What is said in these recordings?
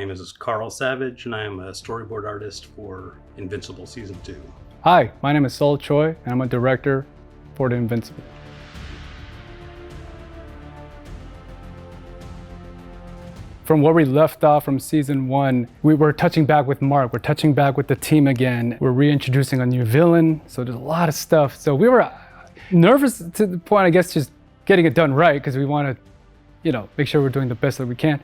name is Carl Savage, and I am a storyboard artist for Invincible Season 2. Hi, my name is Sol Choi, and I'm a director for the Invincible. From where we left off from season 1, we were touching back with Mark, we're touching back with the team again. We're reintroducing a new villain, so there's a lot of stuff. So we were nervous to the point, I guess, just getting it done right, because we want to, make sure we're doing the best that we can.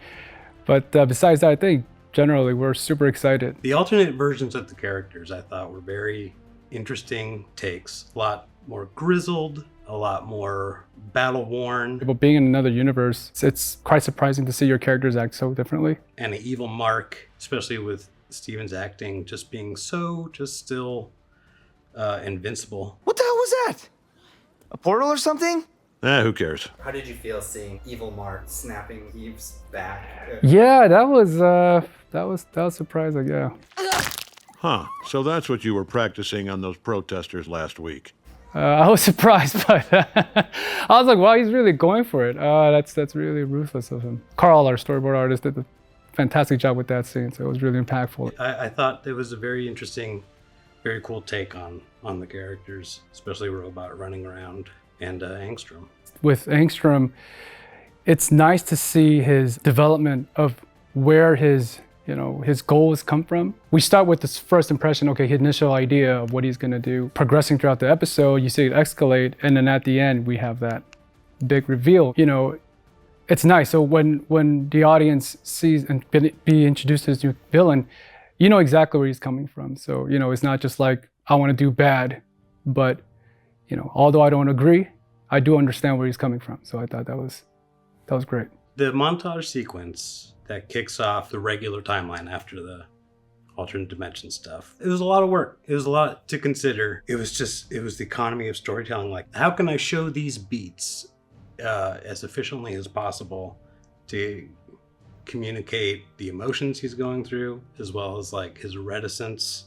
But besides that, I think generally we're super excited. The alternate versions of the characters I thought were very interesting takes, a lot more grizzled, a lot more battle-worn. But being in another universe, it's quite surprising to see your characters act so differently. And an evil Mark, especially with Steven's acting, just being so still invincible. What the hell was that? A portal or something? Who cares? How did you feel seeing evil Mark snapping Eve's back? Yeah, that was surprising, yeah. Huh, so that's what you were practicing on those protesters last week. I was surprised by that. I was like, wow, he's really going for it. That's really ruthless of him. Carl, our storyboard artist, did a fantastic job with that scene, so it was really impactful. I thought it was a very interesting, very cool take on the characters, especially Robot running around and Angstrom. With Angstrom, it's nice to see his development of where his goals come from. We start with this first impression, okay, his initial idea of what he's gonna do. Progressing throughout the episode, you see it escalate, and then at the end, we have that big reveal. It's nice. So when the audience sees and be introduced to this new villain, you know exactly where he's coming from. So, it's not just like, I wanna do bad, but, although I don't agree, I do understand where he's coming from. So I thought that was great. The montage sequence that kicks off the regular timeline after the alternate dimension stuff. It was a lot of work. It was a lot to consider. It was the economy of storytelling. Like, how can I show these beats as efficiently as possible to communicate the emotions he's going through, as well as like his reticence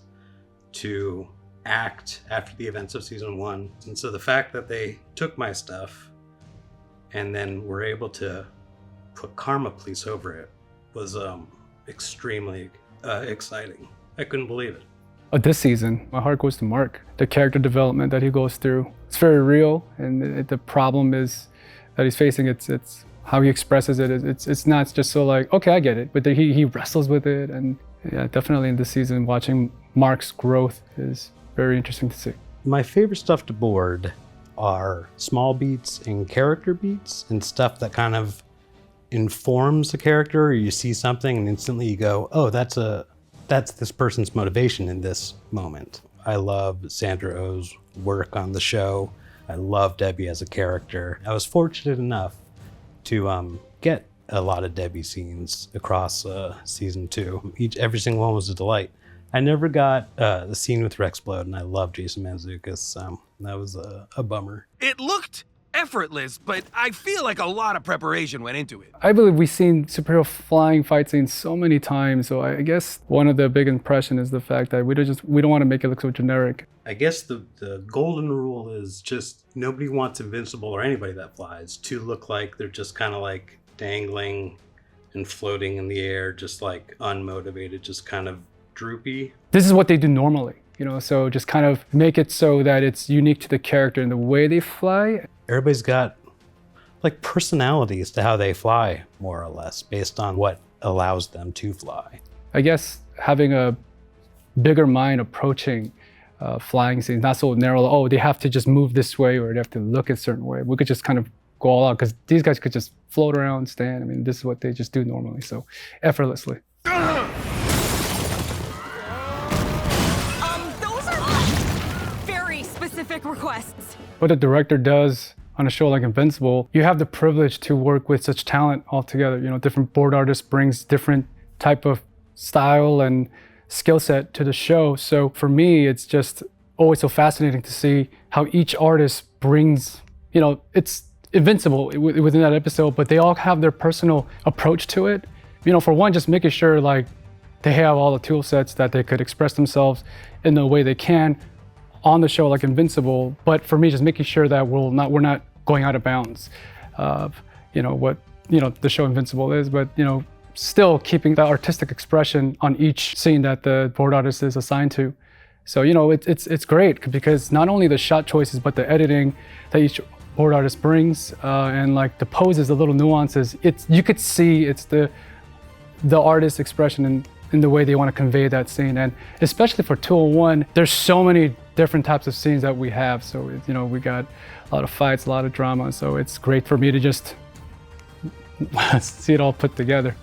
to act after the events of season 1. And so the fact that they took my stuff and then were able to put Karma Police over it was extremely exciting. I couldn't believe it. This season, my heart goes to Mark. The character development that he goes through, it's very real, and the problem is that he's facing, it's how he expresses it. It's not just so like, okay, I get it, but he wrestles with it, and yeah, definitely in this season, watching Mark's growth is very interesting to see. My favorite stuff to board are small beats and character beats and stuff that kind of informs a character, or you see something and instantly you go, oh, that's this person's motivation in this moment. I love Sandra Oh's work on the show. I love Debbie as a character. I was fortunate enough to get a lot of Debbie scenes across season 2. Every single one was a delight. I never got the scene with Rexplode, and I love Jason Mantzoukas. That was a bummer. It looked effortless, but I feel like a lot of preparation went into it. I believe we've seen superhero flying fight scenes so many times, so I guess one of the big impression is the fact that we don't want to make it look so generic. I guess the golden rule is just nobody wants Invincible or anybody that flies to look like they're just kind of like dangling and floating in the air, just like unmotivated, just kind of droopy. This is what they do normally, so just kind of make it so that it's unique to the character and the way they fly. Everybody's got like personalities to how they fly, more or less, based on what allows them to fly. I guess having a bigger mind approaching flying scenes, not so narrow, oh, they have to just move this way or they have to look a certain way. We could just kind of go all out, because these guys could just float around, stand. I mean, this is what they just do normally, so effortlessly. Requests. What the director does on a show like Invincible, you have the privilege to work with such talent all together. Different board artists brings different type of style and skill set to the show. So for me, it's just always so fascinating to see how each artist brings, it's Invincible within that episode, but they all have their personal approach to it. For one, just making sure like they have all the tool sets that they could express themselves in the way they can on the show like Invincible, but for me, just making sure that we're not going out of bounds of what the show Invincible is, but still keeping the artistic expression on each scene that the board artist is assigned to. So, you know, it's great because not only the shot choices, but the editing that each board artist brings, and like the poses, the little nuances, you could see it's the artist's expression in the way they want to convey that scene. And especially for 201, there's so many different types of scenes that we have. So, you know, we got a lot of fights, a lot of drama. So it's great for me to just see it all put together.